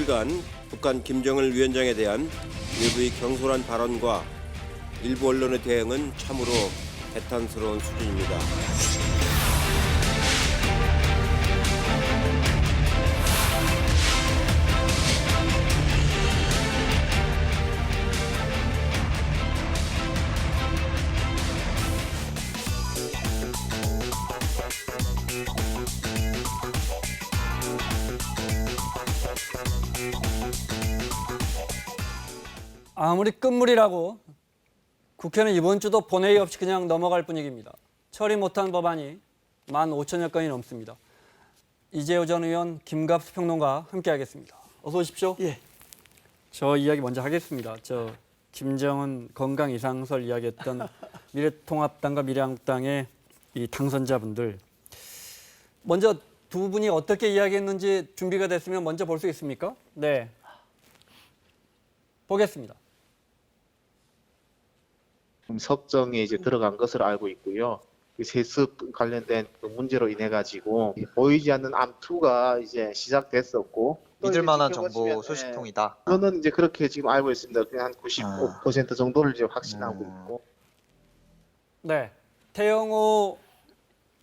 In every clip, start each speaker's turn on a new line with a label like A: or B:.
A: 이틀간 북한 김정일 위원장에 대한 일부의 경솔한 발언과 일부 언론의 대응은 참으로 개탄스러운 수준입니다.
B: 아무리 끝물이라고 국회는 이번 주도 본회의 없이 그냥 넘어갈 분위기입니다. 처리 못한 법안이 15,000여 건이 넘습니다. 이재호 전 의원, 김갑수 평론가 함께하겠습니다. 어서 오십시오.
C: 예.
B: 저 이야기 먼저 하겠습니다. 저 김정은 건강 이상설 이야기했던 미래통합당과 미래한국당의 이 당선자분들, 먼저 두 분이 어떻게 이야기했는지 준비가 됐으면 먼저 볼 수 있습니까? 네. 보겠습니다.
D: 석정에 이제 들어간 것으로 알고 있고요. 그 세습 관련된 그 문제로 인해 가지고 보이지 않는 암투가 이제 시작됐었고
E: 믿을 만한 정보
D: 지켜보시면,
E: 소식통이다.
D: 저는 이제 그렇게 지금 알고 있습니다. 그냥 한 95% 정도를 이제 확신하고 있고.
B: 네, 태영호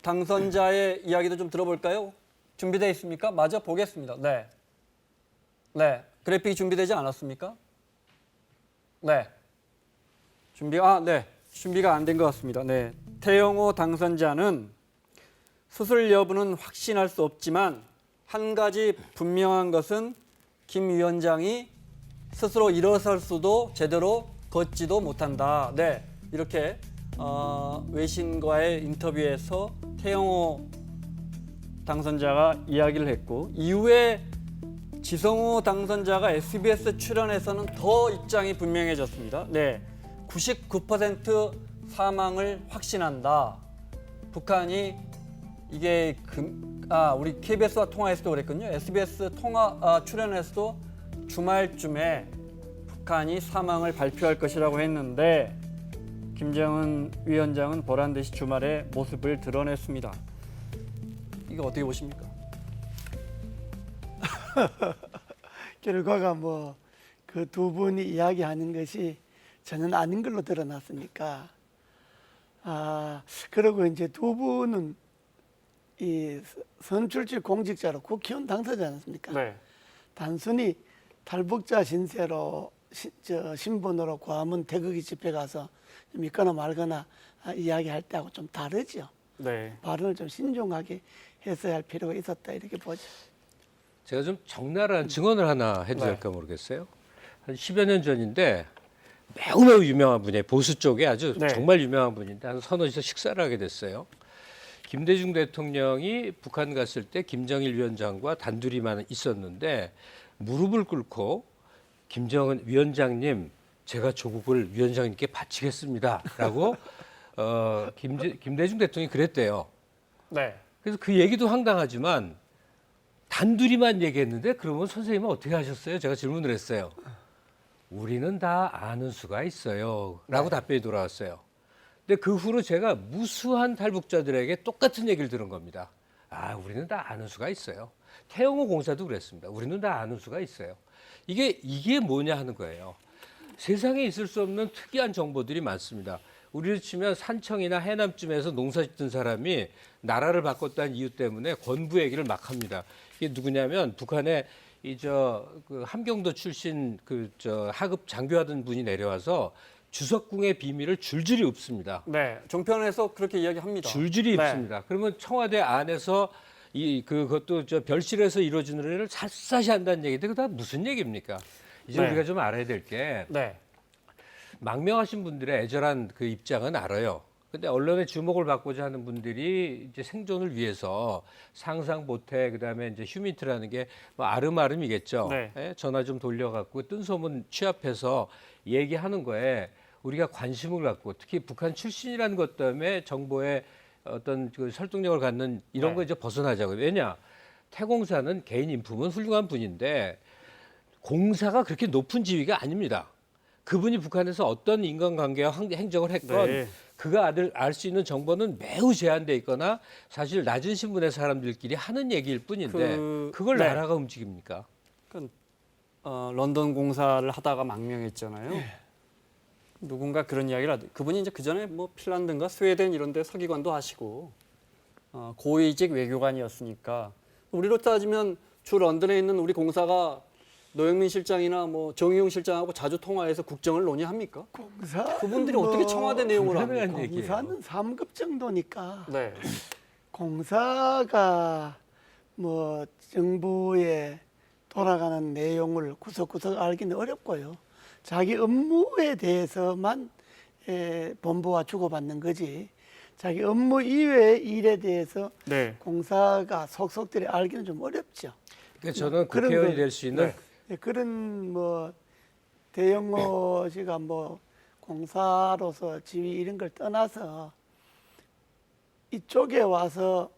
B: 당선자의 이야기도 좀 들어볼까요? 준비되어 있습니까? 마저 보겠습니다. 네, 네, 그래픽이 준비되지 않았습니까? 네, 준비가 안 된 것 같습니다. 네, 태영호 당선자는 수술 여부는 확신할 수 없지만 한 가지 분명한 것은 김 위원장이 스스로 일어설 수도 제대로 걷지도 못한다. 네, 이렇게 외신과의 인터뷰에서 태영호 당선자가 이야기를 했고, 이후에 지성호 당선자가 SBS 출연에서는 더 입장이 분명해졌습니다. 네, 99% 사망을 확신한다. 북한이 이게 우리 KBS와 통화했을 때 그랬거든요. SBS 출연에서도 주말쯤에 북한이 사망을 발표할 것이라고 했는데 김정은 위원장은 보란 듯이 주말에 모습을 드러냈습니다. 이거 어떻게 보십니까?
C: 결과가 뭐 그 두 분이 이야기하는 것이 저는 아닌 걸로 드러났으니까. 그리고 이제 두 분은 이 선출직 공직자로 국회의원 당선자지 않습니까?
B: 네.
C: 단순히 탈북자 신세로 신분으로 광화문 태극기 집회 가서 믿거나 말거나 이야기할 때하고 좀 다르죠.
B: 네.
C: 발언을 좀 신중하게 했어야 할 필요가 있었다 이렇게 보죠.
F: 제가 좀 적나라한 증언을 하나 해도 될까 모르겠어요. 한 10여 년 전인데 매우 유명한 분이에요. 보수 쪽에 아주
B: 네.
F: 정말 유명한 분인데 한 서너시서 식사를 하게 됐어요. 김대중 대통령이 북한 갔을 때 김정일 위원장과 단둘이만 있었는데 무릎을 꿇고 김정은 위원장님, 제가 조국을 위원장님께 바치겠습니다라고 김대중 대통령이 그랬대요.
B: 네.
F: 그래서 그 얘기도 황당하지만 단둘이만 얘기했는데 그러면 선생님은 어떻게 하셨어요? 제가 질문을 했어요. 우리는 다 아는 수가 있어요. 라고 답변이 돌아왔어요. 근데 그 후로 제가 무수한 탈북자들에게 똑같은 얘기를 들은 겁니다. 우리는 다 아는 수가 있어요. 태영호 공사도 그랬습니다. 우리는 다 아는 수가 있어요. 이게 뭐냐 하는 거예요. 세상에 있을 수 없는 특이한 정보들이 많습니다. 우리를 치면 산청이나 해남쯤에서 농사 짓던 사람이 나라를 바꿨다는 이유 때문에 권부 얘기를 막 합니다. 이게 누구냐면 북한에 그 함경도 출신 하급 장교하던 분이 내려와서 주석궁의 비밀을 줄줄이 읊습니다.
B: 네, 종편에서 그렇게 이야기합니다.
F: 줄줄이
B: 네.
F: 읊습니다. 그러면 청와대 안에서 그것도 별실에서 이루어지는 일을 샅샅이 한다는 얘기인데 그거 다 무슨 얘기입니까? 이제
B: 네.
F: 우리가 좀 알아야 될 게
B: 네.
F: 망명하신 분들의 애절한 그 입장은 알아요. 근데 언론의 주목을 받고자 하는 분들이 이제 생존을 위해서 상상보태 그다음에 이제 휴민트라는 게 뭐 아름아름이겠죠.
B: 네.
F: 예? 전화 좀 돌려갖고 뜬 소문 취합해서 얘기하는 거에 우리가 관심을 갖고 특히 북한 출신이라는 것 때문에 정보에 어떤 그 설득력을 갖는 이런
B: 네.
F: 거 이제 벗어나자고요. 왜냐? 태공사는 개인 인품은 훌륭한 분인데 공사가 그렇게 높은 지위가 아닙니다. 그분이 북한에서 어떤 인간관계와 행적을 했건
B: 네.
F: 그가 알 수 있는 정보는 매우 제한돼 있거나 사실 낮은 신분의 사람들끼리 하는 얘기일 뿐인데 그걸
B: 네.
F: 나라가 움직입니까?
B: 그건 런던 공사를 하다가 망명했잖아요. 누군가 그런 이야기를 하더라고요. 그분이 이제 그 전에 뭐 핀란드인가 스웨덴 이런 데 서기관도 하시고 고위직 외교관이었으니까 우리로 따지면 주 런던에 있는 우리 공사가 노영민 실장이나 뭐 정의용 실장하고 자주 통화해서 국정을 논의합니까?
C: 공사
B: 그분들이 어떻게 청와대 내용을
F: 불가능한
B: 합니까?
F: 얘기예요.
C: 공사는 3급 정도니까
B: 네.
C: 공사가 뭐 정부에 돌아가는 내용을 구석구석 알기는 어렵고요. 자기 업무에 대해서만 본부와 주고받는 거지. 자기 업무 이외의 일에 대해서
B: 네.
C: 공사가 속속들이 알기는 좀 어렵죠.
F: 그러니까 저는
C: 그런
F: 국회의원이
C: 거-
F: 될 수 있는
C: 그런 뭐 대영호 씨가 뭐 공사로서 지위 이런 걸 떠나서 이쪽에 와서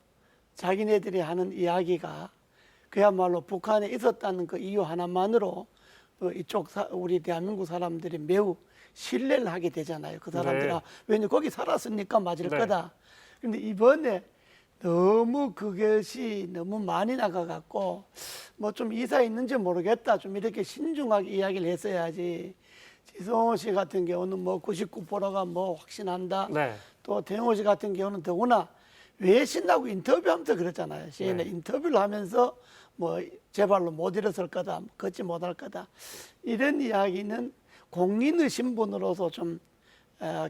C: 자기네들이 하는 이야기가 그야말로 북한에 있었다는 그 이유 하나만으로 우리 대한민국 사람들이 매우 신뢰를 하게 되잖아요. 그 사람들이
B: 네.
C: 왜냐 거기 살았으니까 맞을
B: 네.
C: 거다. 근데 이번에 너무 그것이 너무 많이 나가갖고 뭐 좀 이사 있는지 모르겠다. 좀 이렇게 신중하게 이야기를 했어야지. 지성호 씨 같은 경우는 뭐 99%가 뭐 확신한다.
B: 네.
C: 또 대영호 씨 같은 경우는 더구나 외신하고 인터뷰하면서 그랬잖아요. CNN
B: 네.
C: 인터뷰를 하면서 뭐 제발로 못 일어설 거다, 걷지 못할 거다. 이런 이야기는 공인의 신분으로서 좀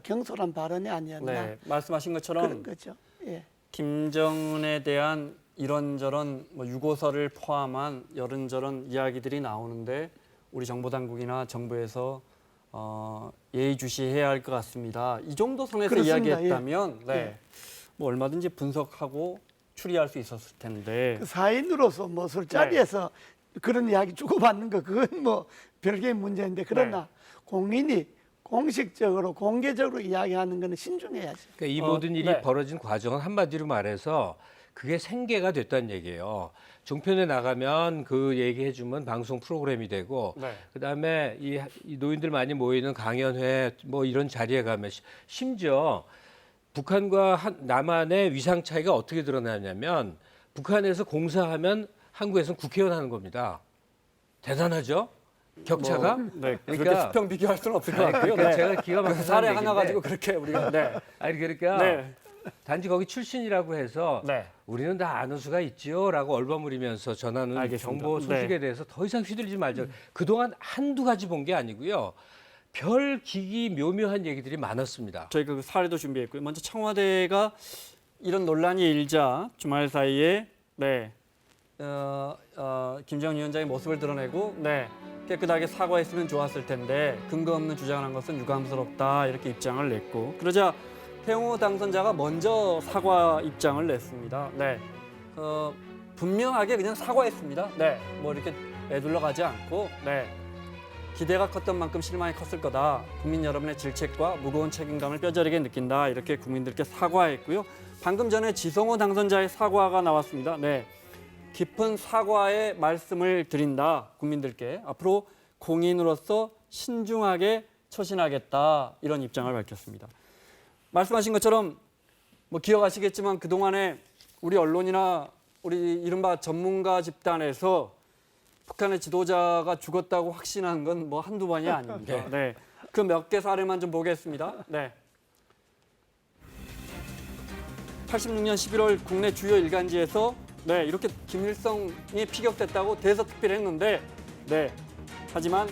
C: 경솔한 발언이 아니었나
B: 네. 말씀하신
C: 그런
B: 것처럼
C: 거죠. 예.
B: 김정은에 대한 이런저런 뭐 유고서를 포함한 이런저런 이야기들이 나오는데 우리 정보 당국이나 정부에서 예의주시해야 할 것 같습니다. 이 정도 선에서
C: 그렇습니다.
B: 이야기했다면 네.
C: 예.
B: 뭐 얼마든지 분석하고 추리할 수 있었을 텐데
C: 그 사인으로서 뭐 술자리에서 그런 이야기 주고받는 거 그건 뭐 별개의 문제인데 그러나 공인이 공식적으로 공개적으로 이야기하는 거는 신중해야죠.
F: 그러니까 이 모든 일이
B: 네.
F: 벌어진 과정은 한마디로 말해서 그게 생계가 됐다는 얘기예요. 종편에 나가면 그 얘기해주면 방송 프로그램이 되고
B: 네.
F: 그다음에 이 노인들 많이 모이는 강연회 뭐 이런 자리에 가면 심지어 북한과 남한의 위상 차이가 어떻게 드러나냐면 북한에서 공사하면 한국에서는 국회의원 하는 겁니다. 대단하죠? 격차가?
B: 네, 그렇게
F: 그러니까-
B: 수평 비교할 수는 없을 것
F: 아니,
B: 같고요.
F: 그러니까
B: 네.
F: 제가 기가 막힌
B: 사례 하나
F: 얘기인데.
B: 가지고 그렇게 우리가 네.
F: 아니 그러니까
B: 네.
F: 단지 거기 출신이라고 해서
B: 네.
F: 우리는 다 아는 수가 있지요라고 얼버무리면서 전하는
B: 알겠습니다.
F: 정보 소식에
B: 네.
F: 대해서 더 이상 휘둘리지 말자. 그동안 한두 가지 본 게 아니고요. 별 기기 묘묘한 얘기들이 많았습니다.
B: 저희가 그 사례도 준비했고요. 먼저 청와대가 이런 논란이 일자 주말 사이에 네. 김정은 위원장의 모습을 드러내고 네. 깨끗하게 사과했으면 좋았을 텐데 근거 없는 주장을 한 것은 유감스럽다 이렇게 입장을 냈고 그러자 태영호 당선자가 먼저 사과 입장을 냈습니다. 네. 분명하게 그냥 사과했습니다. 네. 뭐 이렇게 애둘러 가지 않고 네. 기대가 컸던 만큼 실망이 컸을 거다. 국민 여러분의 질책과 무거운 책임감을 뼈저리게 느낀다. 이렇게 국민들께 사과했고요. 방금 전에 지성호 당선자의 사과가 나왔습니다. 네. 깊은 사과의 말씀을 드린다. 국민들께. 앞으로 공인으로서 신중하게 처신하겠다. 이런 입장을 밝혔습니다. 말씀하신 것처럼 뭐 기억하시겠지만 그동안에 우리 언론이나 우리 이른바 전문가 집단에서 북한의 지도자가 죽었다고 확신한 건 뭐 한두 번이 아닙니다. 네. 그 몇 개 사례만 좀 보겠습니다. 네. 86년 11월 국내 주요 일간지에서 네, 이렇게 김일성이 피격됐다고 대서특필을 했는데 네. 하지만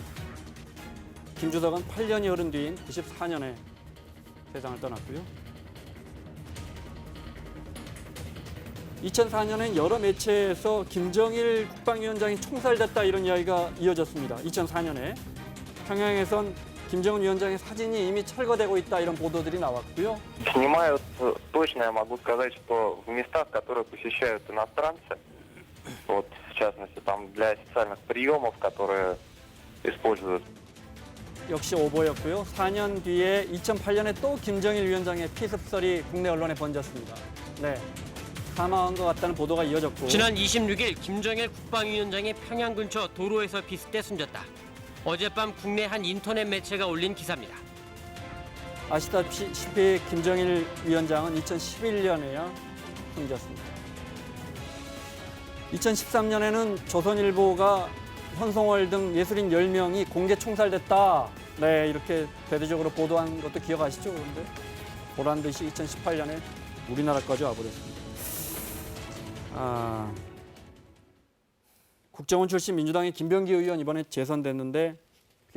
B: 김주석은 8년이 흐른 뒤인 94년에 세상을 떠났고요. 2004년엔 여러 매체에서 김정일 국방위원장이 총살됐다 이런 이야기가 이어졌습니다. 2004년에 평양에선 김정은 위원장의 사진이 이미 철거되고 있다 이런 보도들이 나왔고요.
E: Снимают, точно я могу сказать, что в местах, которые посещают иностранцы, вот в частности там для официальных приемов, которые используют.
B: 역시 오보였고요. 4년 뒤에 2008년에 또 김정일 위원장의 피습설이 국내 언론에 번졌습니다. 네, 사망한 것 같다는 보도가 이어졌고
G: 지난 26일 김정일 국방위원장이 평양 근처 도로에서 비스때 숨졌다. 어젯밤 국내 한 인터넷 매체가 올린 기사입니다.
B: 아시다시피 김정일 위원장은 2011년에야 숨졌습니다. 2013년에는 조선일보가 현송월 등 예술인 10명이 공개 총살됐다. 네, 이렇게 대대적으로 보도한 것도 기억하시죠? 그런데 보란 듯이 2018년에 우리나라까지 와버렸습니다. 국정원 출신 민주당의 김병기 의원 이번에 재선됐는데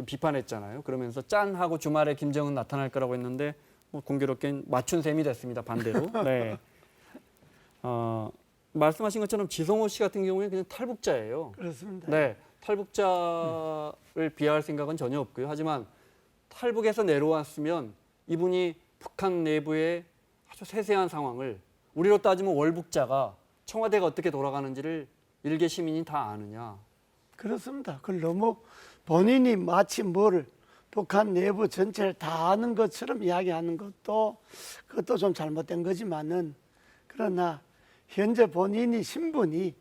B: 비판했잖아요. 그러면서 짠 하고 주말에 김정은 나타날 거라고 했는데 뭐 공교롭게 맞춘 셈이 됐습니다. 반대로. 네. 말씀하신 것처럼 지성호 씨 같은 경우에 그냥 탈북자예요.
C: 그렇습니다.
B: 네, 탈북자를 비하할 생각은 전혀 없고요. 하지만 탈북에서 내려왔으면 이분이 북한 내부의 아주 세세한 상황을 우리로 따지면 월북자가 청와대가 어떻게 돌아가는지를 일개 시민이 다 아느냐.
C: 그렇습니다. 그걸 너무 본인이 마치 뭐를 북한 내부 전체를 다 아는 것처럼 이야기하는 그것도 좀 잘못된 거지만은 그러나 현재 본인이 신분이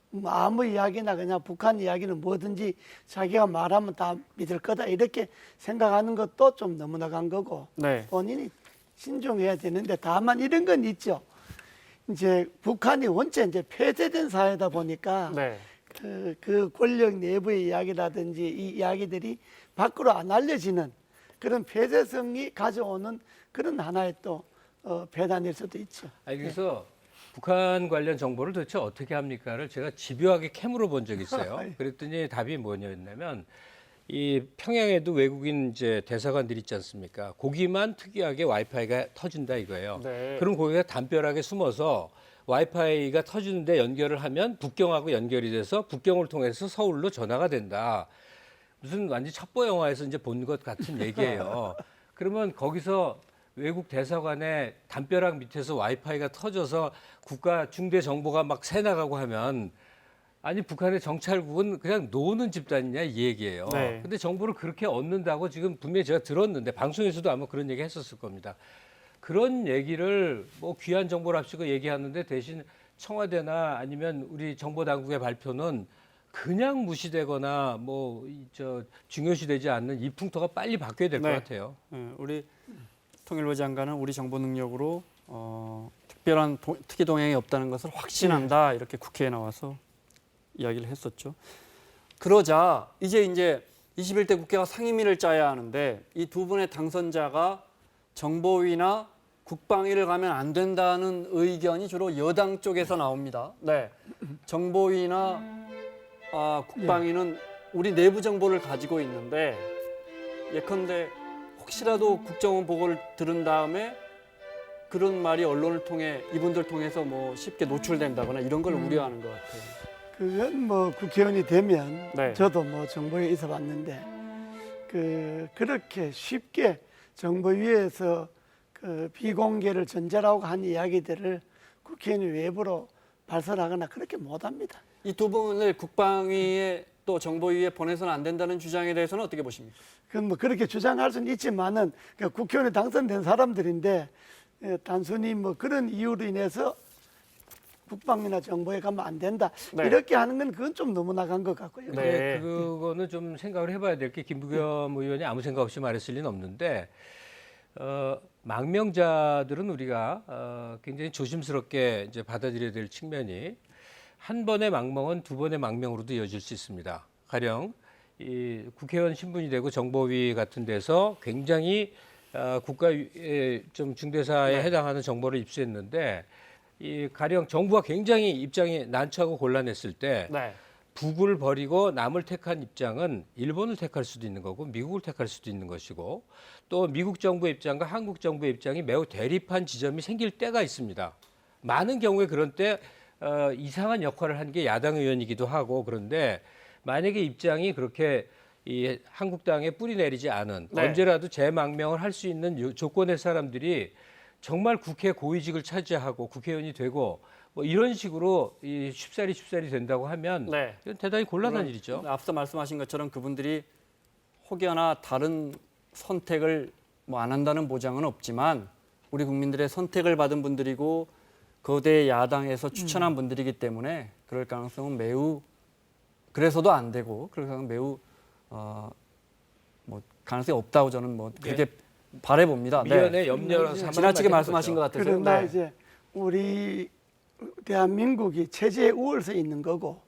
C: 뭐 아무 이야기나 그냥 북한 이야기는 뭐든지 자기가 말하면 다 믿을 거다 이렇게 생각하는 것도 좀 너무 나간 거고
B: 네.
C: 본인이 신중해야 되는데 다만 이런 건 있죠. 이제 북한이 원체 이제 폐쇄된 사회다 보니까
B: 네.
C: 그 권력 내부의 이야기라든지 이 이야기들이 밖으로 안 알려지는 그런 폐쇄성이 가져오는 그런 하나의 또 배단일 수도 있죠.
F: 아니, 그래서 북한 관련 정보를 도대체 어떻게 합니까를 제가 집요하게 캐물어 본 적이 있어요. 그랬더니 답이 뭐냐면 이 평양에도 외국인 이제 대사관들 있지 않습니까? 거기만 특이하게 와이파이가 터진다 이거예요.
B: 네.
F: 그럼 거기가 담벼락에 숨어서 와이파이가 터지는데 연결을 하면 북경하고 연결이 돼서 북경을 통해서 서울로 전화가 된다. 무슨 완전 첩보 영화에서 이제 본 것 같은 얘기예요. 그러면 거기서 외국 대사관의 담벼락 밑에서 와이파이가 터져서 국가 중대 정보가 막 새나가고 하면 아니 북한의 정찰국은 그냥 노는 집단이냐 이 얘기예요.
B: 네.
F: 근데 정보를 그렇게 얻는다고 지금 분명히 제가 들었는데 방송에서도 아마 그런 얘기 했었을 겁니다. 그런 얘기를 뭐 귀한 정보를 합치고 얘기하는데 대신 청와대나 아니면 우리 정보당국의 발표는 그냥 무시되거나 뭐 중요시되지 않는 이 풍토가 빨리 바뀌어야 될 것
B: 네.
F: 같아요.
B: 우리 통일부 장관은 우리 정보 능력으로 특별한 특이 동향이 없다는 것을 확신한다 이렇게 국회에 나와서 이야기를 했었죠. 그러자 이제 21대 국회가 상임위를 짜야 하는데 이 두 분의 당선자가 정보위나 국방위를 가면 안 된다는 의견이 주로 여당 쪽에서 나옵니다. 네, 정보위나 국방위는 우리 내부 정보를 가지고 있는데 예컨대 혹시라도 국정원 보고를 들은 다음에 그런 말이 언론을 통해 이분들 통해서 뭐 쉽게 노출된다거나 이런 걸 우려하는 것 같아요.
C: 그건 뭐 국회의원이 되면
B: 네.
C: 저도 뭐 정보에 있어봤는데 그렇게 쉽게 정보위에서 그 비공개를 전제라고 한 이야기들을 국회의원이 외부로 발설하거나 그렇게 못합니다.
B: 이 두 분을 국방위에 또 정보위에 보내서는 안 된다는 주장에 대해서는 어떻게 보십니까?
C: 그건 뭐 그렇게 주장할 수는 있지만은 국회의원에 당선된 사람들인데 단순히 뭐 그런 이유로 인해서 국방이나 정보에 가면 안 된다
B: 네.
C: 이렇게 하는 건 그건 좀 너무 나간 것 같고요.
B: 네.
F: 그거는 좀 생각을 해봐야 될 게 김부겸 의원이 아무 생각 없이 말했을 리는 없는데 망명자들은 우리가 굉장히 조심스럽게 이제 받아들여야 될 측면이 한 번의 망명은 두 번의 망명으로도 이어질 수 있습니다. 가령 이 국회의원 신분이 되고 정보위 같은 데서 굉장히 국가의 좀 중대사에 해당하는 정보를 입수했는데 이 가령 정부가 굉장히 입장이 난처하고 곤란했을 때
B: 네.
F: 북을 버리고 남을 택한 입장은 일본을 택할 수도 있는 거고 미국을 택할 수도 있는 것이고 또 미국 정부의 입장과 한국 정부의 입장이 매우 대립한 지점이 생길 때가 있습니다. 많은 경우에 그런 때 이상한 역할을 한 게 야당 의원이기도 하고 그런데 만약에 입장이 그렇게 이 한국당에 뿌리 내리지 않은
B: 네.
F: 언제라도 재망명을 할 수 있는 조건의 사람들이 정말 국회 고위직을 차지하고 국회의원이 되고 뭐 이런 식으로 이 쉽사리 된다고 하면
B: 네.
F: 이건 대단히 곤란한 일이죠.
B: 앞서 말씀하신 것처럼 그분들이 혹여나 다른 선택을 뭐 안 한다는 보장은 없지만 우리 국민들의 선택을 받은 분들이고 거대 야당에서 추천한 분들이기 때문에 그럴 가능성은 매우 그래서도 안 되고 그럴 가능성은 매우 뭐 가능성이 없다고 저는 뭐 그렇게 바라봅니다.
F: 미연에 염려를 삼아
B: 지나치게 말씀하신 것 같아서.
C: 그러나
B: 네.
C: 이제 우리 대한민국이 체제 우월서에 있는 거고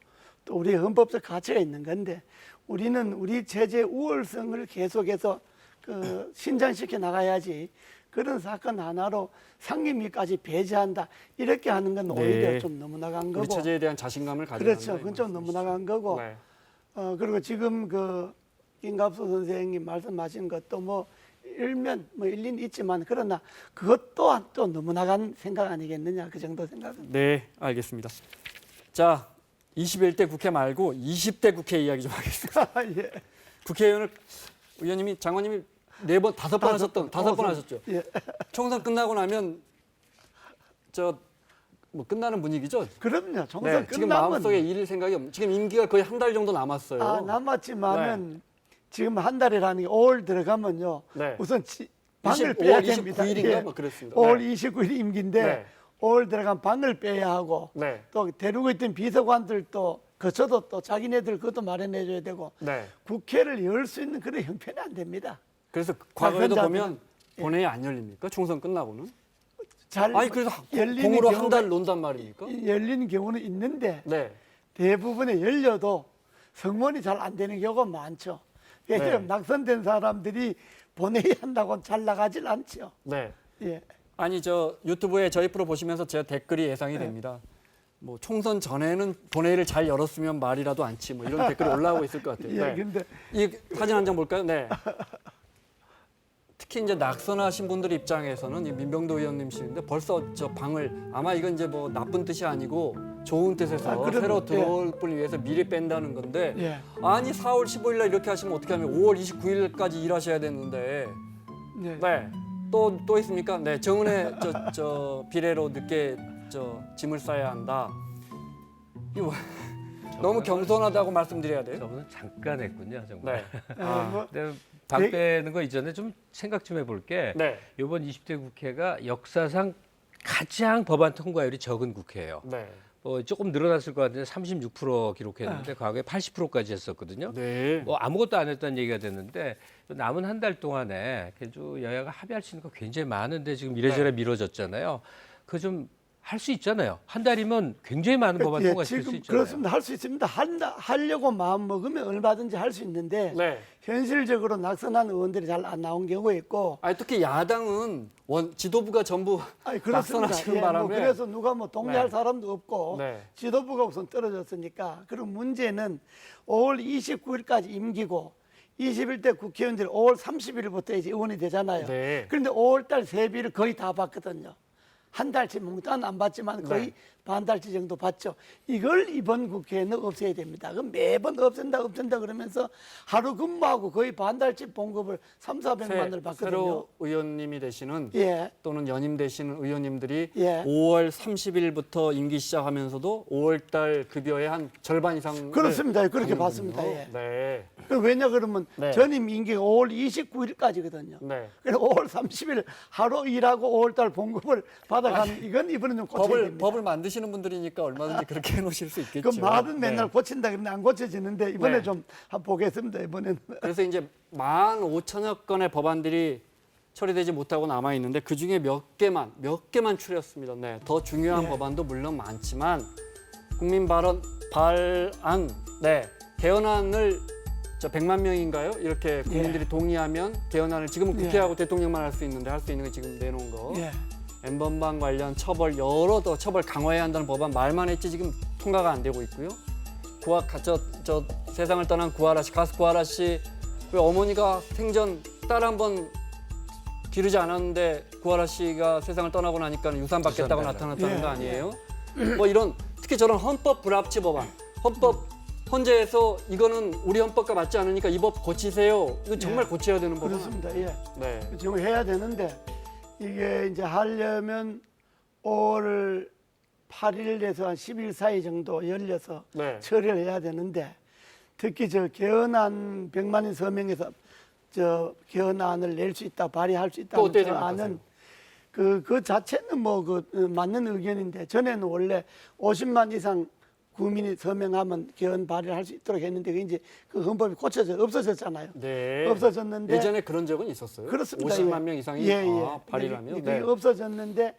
C: 또 우리 헌법적 가치가 있는 건데 우리는 우리 체제 우월성을 계속해서 그 신장시켜 나가야지 그런 사건 하나로 상임위까지 배제한다 이렇게 하는 건 오히려
B: 네.
C: 좀 너무 나간
B: 우리
C: 거고
B: 체제에 대한 자신감을 가져야
C: 그렇죠.
B: 한다, 이
C: 그건 좀 너무
B: 말씀이시죠.
C: 나간 거고
B: 네.
C: 그리고 지금 그 김갑수 선생님 말씀하신 것도 뭐 일면 뭐 일리는 있지만 그러나 그것 또한 또 너무 나간 생각 아니겠느냐 그 정도 생각은.
B: 네, 알겠습니다. 자, 21대 국회 말고 20대 국회 이야기 좀 하겠습니다.
C: 예.
B: 국회의원을 의원님이 장관님이 4번, 5번 하셨던 5번 하셨죠.
C: 예.
B: 총선 끝나고 나면 뭐 끝나는 분위기죠.
C: 그럼요. 총선
B: 네, 지금
C: 끝나면
B: 마음속에 일 생각이 지금 임기가 거의 한 달 정도 남았어요.
C: 남았지만은 지금 한 달이라는 게 5월 들어가면요.
B: 네.
C: 우선 방을 빼야
B: 5월
C: 됩니다.
B: 29일인가
C: 예.
B: 뭐 그랬습니다.
C: 5월
B: 네.
C: 29일 임기인데
B: 네.
C: 5월 들어가면 방을 빼야 하고
B: 네.
C: 또 데리고 있던 비서관들도 거쳐도 또 자기네들 그것도 마련해 줘야 되고
B: 네.
C: 국회를 열 수 있는 그런 형편이 안 됩니다.
B: 그래서 과거에도
C: 당선자들은-
B: 보면 본회의 안 열립니까? 총선 끝나고는?
C: 잘
B: 아니 그래서
C: 열리는
B: 공으로 한
C: 경우가-
B: 달 논단 말입니까?
C: 열리는 경우는 있는데
B: 네.
C: 대부분의 열려도 성원이 잘 안 되는 경우가 많죠. 왜냐하면
B: 네.
C: 낙선된 사람들이 본회의 한다고 잘 나가질 않죠.
B: 네.
C: 예.
B: 아니 저 유튜브에 저희 프로 보시면서 제 댓글이 예상이 됩니다. 뭐 총선 전에는 본회의를 잘 열었으면 말이라도 않지 뭐 이런 댓글이 올라오고 있을 것 같아요.
C: 예,
B: 네.
C: 근데
B: 이 사진 한 장 볼까요? 네. 특히 이제 낙선하신 분들 입장에서는 이 민병도 의원님이신데 벌써 저 방을 아마 이건 이제 뭐 나쁜 뜻이 아니고 좋은 뜻에서
C: 그럼요.
B: 새로 들어올 분을 위해서 미리 뺀다는 건데
C: 예.
B: 아니 4월 15일 날 이렇게 하시면 어떻게 하면 5월 29일까지 일하셔야 되는데
C: 네.
B: 네. 또 있습니까? 네. 정은혜 저 비례로 늦게 짐을 싸야 한다. 이거 너무 겸손하다고 말씀드려야 돼요.
F: 저분은 잠깐 했군요, 정말.
B: 네.
C: 뭐,
F: 근데 방 빼는 거 이전에 좀 생각 좀 해볼게.
B: 네.
F: 이번 20대 국회가 역사상 가장 법안 통과율이 적은 국회예요.
B: 네.
F: 조금 늘어났을 것 같은데 36% 기록했는데 과거에 80%까지 했었거든요.
B: 네.
F: 뭐 아무것도 안 했다는 얘기가 됐는데 남은 한 달 동안에 여야가 합의할 수 있는 거 굉장히 많은데 지금 이래저래 미뤄졌잖아요. 그거 좀 할 수 있잖아요. 한 달이면 굉장히 많은 법안 통과시킬 수
C: 지금
F: 있잖아요.
C: 그렇습니다. 할 수 있습니다. 하려고 마음 먹으면 얼마든지 할 수 있는데
B: 네.
C: 현실적으로 낙선한 의원들이 잘 안 나온 경우가 있고
B: 아니 특히 야당은 지도부가 전부
C: 아니, 그렇습니다.
B: 낙선하시는
C: 예,
B: 바람에
C: 뭐 그래서 누가 뭐 동의할
B: 네.
C: 사람도 없고
B: 네.
C: 지도부가 우선 떨어졌으니까 그런 문제는 5월 29일까지 임기고 21대 국회의원들이 5월 30일부터 이제 의원이 되잖아요.
B: 네.
C: 그런데 5월 달 세비를 거의 다 받거든요. 한 달치 몽땅 안 받지만 거의
B: 네.
C: 반 달치 정도 받죠. 이걸 이번 국회에는 없애야 됩니다. 그럼 매번 없앤다 그러면서 하루 근무하고 거의 반 달치 봉급을 3,400만 원을 받거든요.
B: 새로 의원님이 되시는
C: 예.
B: 또는 연임 되시는 의원님들이
C: 예.
B: 5월 30일부터 임기 시작하면서도 5월 달 급여의 한 절반 이상
C: 그렇습니다. 그렇게 봤습니다. 예.
B: 네.
C: 왜냐 그러면
B: 네.
C: 전임 임기가 5월 29일까지거든요.
B: 네.
C: 그래서 5월 30일 하루 일하고 5월 달 봉급을 받아가는 이건 이번에 좀 고쳐야 됩니다.
B: 법을 만드시는 분들이니까 얼마든지 그렇게 해놓으실 수 있겠죠.
C: 그 말은 맨날
B: 네.
C: 고친다 그러는데 안 고쳐지는데 이번에
B: 네.
C: 좀 한번 보겠습니다. 이번에는.
B: 그래서 이제 15,000여 건의 법안들이 처리되지 못하고 남아 있는데 그 중에 몇 개만 추렸습니다. 네, 더 중요한
C: 네.
B: 법안도 물론 많지만 국민 발안 개헌안을 100만 명인가요? 이렇게 국민들이 동의하면 개헌안을 지금은 국회하고 대통령만 할 수 있는데 할 수 있는 거 지금 내놓은 거.
C: 예.
B: N번방 관련 처벌 여러 더 처벌 강화해야 한다는 법안 말만 했지 지금 통과가 안 되고 있고요. 저 세상을 떠난 구하라 씨, 가수 구하라 씨, 왜 어머니가 생전 딸 한 번 기르지 않았는데 구하라 씨가 세상을 떠나고 나니까 유산 받겠다고
F: 유산
B: 나타났다는
C: 예.
B: 거 아니에요? 뭐 이런 특히 저런 헌법 불합치 법안, 헌재에서 이거는 우리 헌법과 맞지 않으니까 이 법 고치세요. 이거 정말
C: 예.
B: 고쳐야 되는 법안.
C: 그렇습니다. 예.
B: 네.
C: 지금 해야 되는데 이게 이제 하려면 5월 8일에서 한 10일 사이 정도 열려서
B: 네.
C: 처리를 해야 되는데 특히 저 개헌안 100만인 서명에서 저 개헌안을 낼 수 있다, 발의할 수
B: 또
C: 있다는
B: 어때야
C: 저
B: 됩니까,
C: 안은 그 자체는 뭐 맞는 의견인데 전에는 원래 50만 이상 국민이 서명하면 개헌 발의를 할 수 있도록 했는데 그게 이제 그 헌법이 없어졌잖아요.
B: 네.
C: 없어졌는데
B: 예전에 그런 적은 있었어요?
C: 그렇습니다.
B: 50만
C: 예.
B: 명 이상이
C: 예, 예.
B: 발의를 하면?
C: 그게 없어졌는데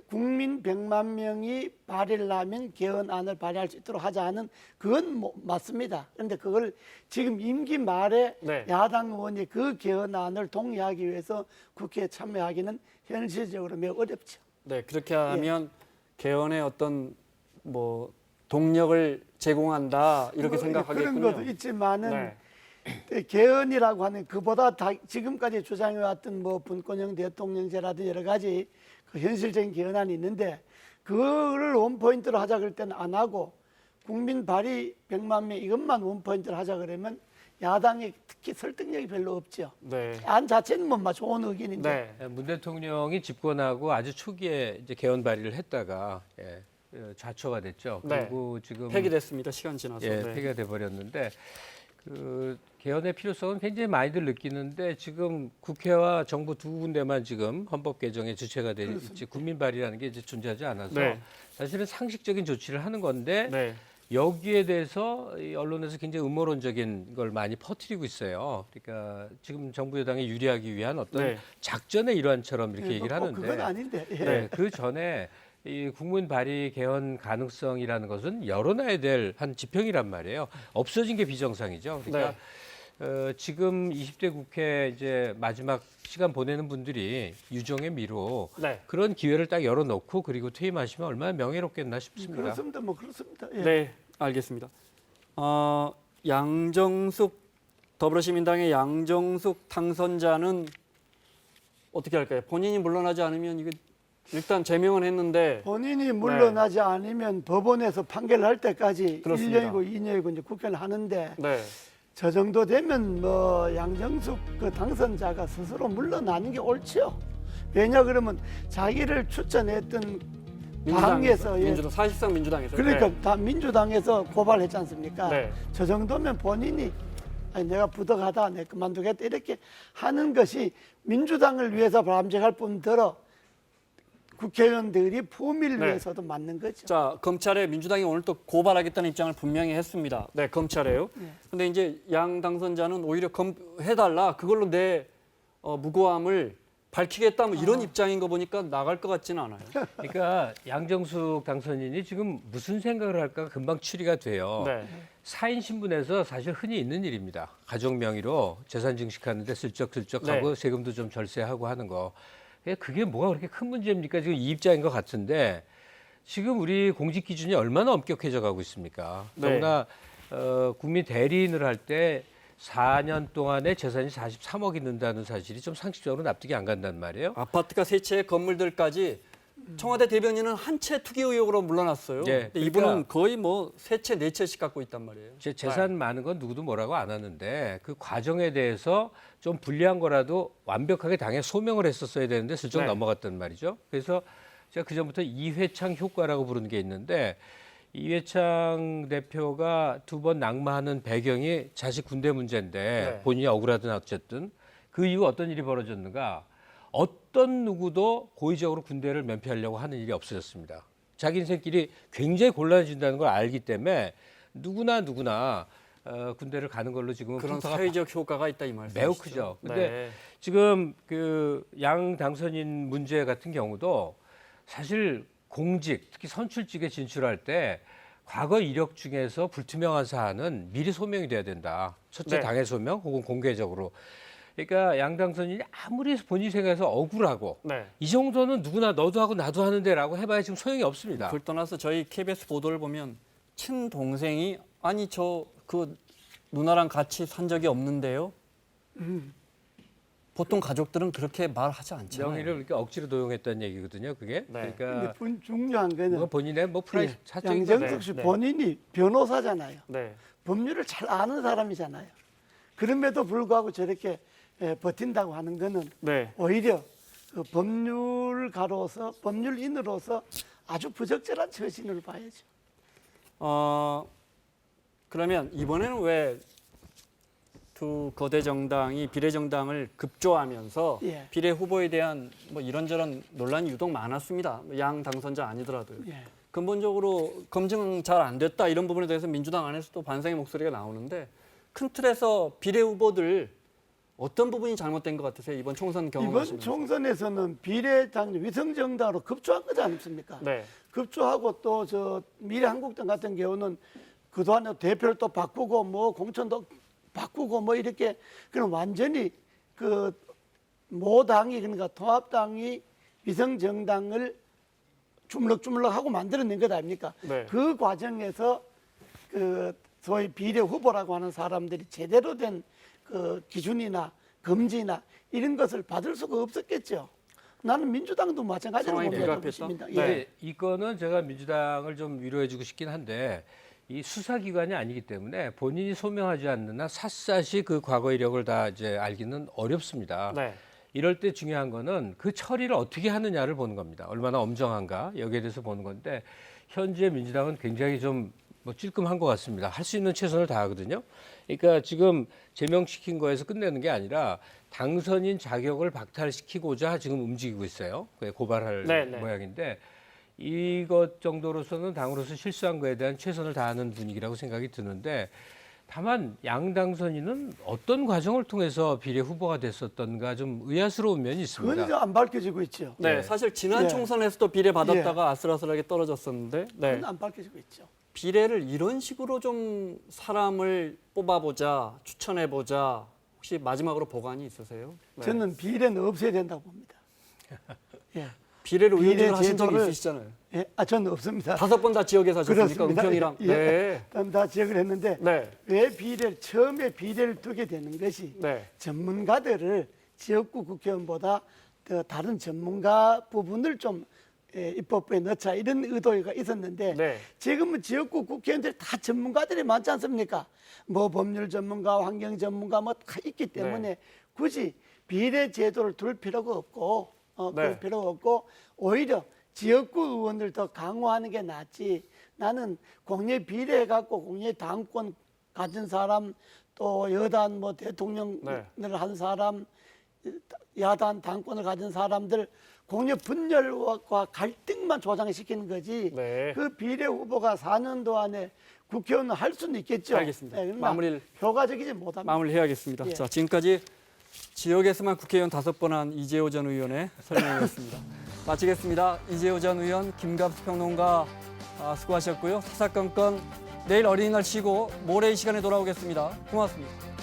C: 국민 100만 명이 발의를 하면 개헌안을 발의할 수 있도록 하자 하는 그건 뭐 맞습니다. 그런데 그걸 지금 임기 말에
B: 네.
C: 야당 의원이 그 개헌안을 동의하기 위해서 국회에 참여하기는 현실적으로 매우 어렵죠.
B: 네, 그렇게 하면 개헌의 어떤 뭐 동력을 제공한다 이렇게
C: 그런
B: 생각하겠군요.
C: 것도 있지만은
B: 네.
C: 개헌이라고 하는 그보다 지금까지 주장해왔던 뭐 분권형 대통령제라든지 여러 가지 그 현실적인 개헌안이 있는데 그거를 원포인트로 하자 그럴 때는 안 하고 국민 발의 100만 명 이것만 원포인트로 하자 그러면 야당이 특히 설득력이 별로 없죠.
B: 네.
C: 안 자체는 뭐 좋은 의견인데
B: 네.
F: 문 대통령이 집권하고 아주 초기에 이제 개헌 발의를 했다가 좌초가 됐죠.
B: 네.
F: 그리고 지금
B: 폐기됐습니다. 시간 지나서.
F: 예,
B: 네.
F: 폐기가 돼 버렸는데 그 개헌의 필요성은 굉장히 많이들 느끼는데 지금 국회와 정부 두 군데만 지금 헌법 개정의 주체가 돼 있지 국민 발의라는 게 이제 존재하지 않아서
B: 네.
F: 사실은 상식적인 조치를 하는 건데
B: 네.
F: 여기에 대해서 이 언론에서 굉장히 음모론적인 걸 많이 퍼뜨리고 있어요. 그러니까 지금 정부 여당에 유리하기 위한 어떤
B: 네.
F: 작전의 일환처럼 이렇게 얘기를
C: 꼭
F: 하는데
C: 그건 아닌데 예.
F: 네, 그 전에 이 국민 발의 개헌 가능성이라는 것은 열어놔야 될 한 지평이란 말이에요. 없어진 게 비정상이죠. 그러니까 지금 20대 국회 이제 마지막 시간 보내는 분들이 유종의 미로
B: 네.
F: 그런 기회를 딱 열어놓고 그리고 퇴임하시면 얼마나 명예롭겠나 싶습니다.
C: 그렇습니다. 뭐 그렇습니다. 예.
B: 네, 알겠습니다. 양정숙 더불어시민당의 양정숙 당선자는 어떻게 할까요? 본인이 물러나지 않으면 이거 일단 제명은 했는데
C: 본인이 물러나지 않으면 법원에서 판결을 할 때까지
B: 그렇습니다.
C: 1년이고 2년이고 이제 국회를 하는데
B: 네.
C: 저 정도 되면 뭐 양정숙 그 당선자가 스스로 물러나는 게 옳지요. 왜냐 그러면 자기를 추천했던 당에서
B: 민주당 사실상 민주당에서
C: 그러니까
B: 네.
C: 다 민주당에서 고발했지 않습니까?
B: 네.
C: 저 정도면 본인이 아니 내가 부덕하다 내 그만두겠다 이렇게 하는 것이 민주당을 위해서 바람직할 뿐더러 국회의원들이 품위를
B: 네.
C: 위해서도 맞는 거죠.
B: 자, 검찰에 민주당이 오늘 또 고발하겠다는 입장을 분명히 했습니다. 네, 검찰에요. 근데 이제 양 당선자는 오히려 해달라. 그걸로 내 무고함을 밝히겠다. 뭐 이런 입장인 거 보니까 나갈 것 같지는 않아요.
F: 그러니까 양정숙 당선인이 지금 무슨 생각을 할까 금방 추리가 돼요.
B: 네.
F: 사인 신분에서 사실 흔히 있는 일입니다. 가족 명의로 재산 증식하는데 슬쩍슬쩍 하고
B: 네.
F: 세금도 좀 절세하고 하는 거. 그게 뭐가 그렇게 큰 문제입니까? 지금 이 입장인 것 같은데 지금 우리 공직 기준이 얼마나 엄격해져 가고 있습니까?
B: 네.
F: 더구나 국민 대리인을 할 때 4년 동안에 재산이 43억이 는다는 사실이 좀 상식적으로 납득이 안 간단 말이에요.
B: 아파트가 세 채 건물들까지 청와대 대변인은 한 채 투기 의혹으로 물러났어요.
F: 네,
B: 근데 이분은 거의 뭐 세 채, 네 채씩 갖고 있단 말이에요.
F: 재산 많은 건 누구도 뭐라고 안 하는데 그 과정에 대해서 좀 불리한 거라도 완벽하게 당에 소명을 했었어야 되는데 슬쩍
B: 네.
F: 넘어갔단 말이죠. 그래서 제가 그전부터 이회창 효과라고 부르는 게 있는데 이회창 대표가 두 번 낙마하는 배경이 자식 군대 문제인데
B: 네.
F: 본인이 억울하든 어쨌든 그 이후 어떤 일이 벌어졌는가 어떤 누구도 고의적으로 군대를 면피하려고 하는 일이 없어졌습니다. 자기 인생길이 굉장히 곤란해진다는 걸 알기 때문에 누구나 군대를 가는 걸로 지금
B: 그런
F: 풍파가
B: 사회적 효과가 있다 이 말씀이시죠.
F: 매우 크죠. 근데
B: 네.
F: 지금 그 양 당선인 문제 같은 경우도 사실 공직, 특히 선출직에 진출할 때 과거 이력 중에서 불투명한 사안은 미리 소명이 돼야 된다. 첫째
B: 네.
F: 당의 소명 혹은 공개적으로. 그러니까 양 당선인이 아무리 본인 생각에서 억울하고
B: 네.
F: 이 정도는 누구나 너도 하고 나도 하는데라고 해봐야 지금 소용이 없습니다.
B: 그걸 떠나서 저희 KBS 보도를 보면 친동생이 아니 저 그 누나랑 같이 산 적이 없는데요. 보통 가족들은 그렇게 말하지 않잖아요.
F: 명의를 이렇게 억지로 도용했다는 얘기거든요. 그게.
B: 네.
F: 그러니까
C: 근데 중요한 거는
F: 그건 본인의 뭐 프라이
C: 예,
F: 사적인
C: 양정숙 씨
B: 네.
C: 본인이 변호사잖아요.
B: 네.
C: 법률을 잘 아는 사람이잖아요. 그럼에도 불구하고 저렇게 버틴다고 하는 거는
B: 네.
C: 오히려 그 법률가로서 법률인으로서 아주 부적절한 처신을 봐야죠.
B: 그러면 이번에는 왜 두 거대 정당이 비례 정당을 급조하면서
C: 예.
B: 비례 후보에 대한 뭐 이런저런 논란이 유독 많았습니다. 양 당선자 아니더라도요.
C: 예.
B: 근본적으로 검증 잘 안 됐다 이런 부분에 대해서 민주당 안에서도 반성의 목소리가 나오는데 큰 틀에서 비례 후보들 어떤 부분이 잘못된 것 같으세요? 이번 총선
C: 이번
B: 경험하시면서.
C: 총선에서는 비례당 위성정당으로 급조한 거지 않습니까?
B: 네.
C: 급조하고 또 저 미래한국당 같은 경우는 그동안에 대표를 또 바꾸고 뭐 공천도 바꾸고 뭐 이렇게 그럼 완전히 그 모당이 그러니까 통합당이 위성정당을 주물럭주물럭하고 만들어낸 것 아닙니까?
B: 네.
C: 그 과정에서 그 소위 비례 후보라고 하는 사람들이 제대로 된 그 기준이나 금지나 이런 것을 받을 수가 없었겠죠. 나는 민주당도 마찬가지로
B: 상황이
C: 봅니다.
B: 불가피했다?
C: 시민당.
B: 네.
C: 예.
F: 근데 이거는 제가 민주당을 좀 위로해주고 싶긴 한데 이 수사기관이 아니기 때문에 본인이 소명하지 않는 한 샅샅이 그 과거 이력을 다 이제 알기는 어렵습니다.
B: 네.
F: 이럴 때 중요한 거는 그 처리를 어떻게 하느냐를 보는 겁니다. 얼마나 엄정한가 여기에 대해서 보는 건데 현재 민주당은 굉장히 좀 뭐 찔끔한 것 같습니다. 할 수 있는 최선을 다하거든요. 그러니까 지금 제명시킨 거에서 끝내는 게 아니라 당선인 자격을 박탈시키고자 지금 움직이고 있어요. 고발할
B: 네, 네.
F: 모양인데 이것 정도로서는 당으로서 실수한 거에 대한 최선을 다하는 분위기라고 생각이 드는데 다만 양 당선인은 어떤 과정을 통해서 비례 후보가 됐었던가 좀 의아스러운 면이 있습니다.
C: 그건 이제 안 밝혀지고 있죠.
B: 네,
F: 네.
B: 사실 지난
C: 예.
B: 총선에서도 비례 받았다가 아슬아슬하게 떨어졌었는데 네.
C: 그건 안 밝혀지고 있죠.
B: 비례를 이런 식으로 좀 사람을 뽑아보자, 추천해보자 혹시 마지막으로 보관이 있으세요? 네.
C: 저는 비례는 없애야 된다고 봅니다. 예.
B: 비례를
C: 비례
B: 의원직을 하신 적이
C: 제도를-
B: 있으시잖아요.
C: 예. 저는 없습니다.
B: 5번 다 지역에서 하셨습니까?
C: 그렇습니다.
B: 은평이랑.
C: 예.
B: 네.
C: 다 지적을 했는데
B: 네.
C: 왜 처음에 비례를 두게 되는 것이
B: 네.
C: 전문가들을 지역구 국회의원보다 더 다른 전문가 부분을 좀 입법부에 넣자 이런 의도가 있었는데
B: 네.
C: 지금은 지역구 국회의원들이 다 전문가들이 많지 않습니까? 뭐 법률 전문가, 환경 전문가 뭐 다 있기 때문에
B: 네.
C: 굳이 비례 제도를 둘 필요가 없고
B: 네.
C: 그럴 필요가 없고 오히려 지역구 의원을 더 강화하는 게 낫지. 나는 공예 비례해 갖고 공예 당권 가진 사람 또 여당 뭐 대통령을
B: 네.
C: 한 사람 야당 당권을 가진 사람들 공예 분열과 갈등만 조장시키는 거지.
B: 네.
C: 그 비례 후보가 4년도 안에 국회의원을 할 수는 있겠죠.
B: 알겠습니다.
C: 그러나
B: 마무리를
C: 효과적이지 못합니다.
B: 마무리해야겠습니다.
C: 예.
B: 자, 지금까지 지역에서만 국회의원 5번 한 이재호 전 의원의 설명이었습니다. 마치겠습니다. 이재호 전 의원, 김갑수 평론가 수고하셨고요. 사사건건 내일 어린이날 쉬고 모레 이 시간에 돌아오겠습니다. 고맙습니다.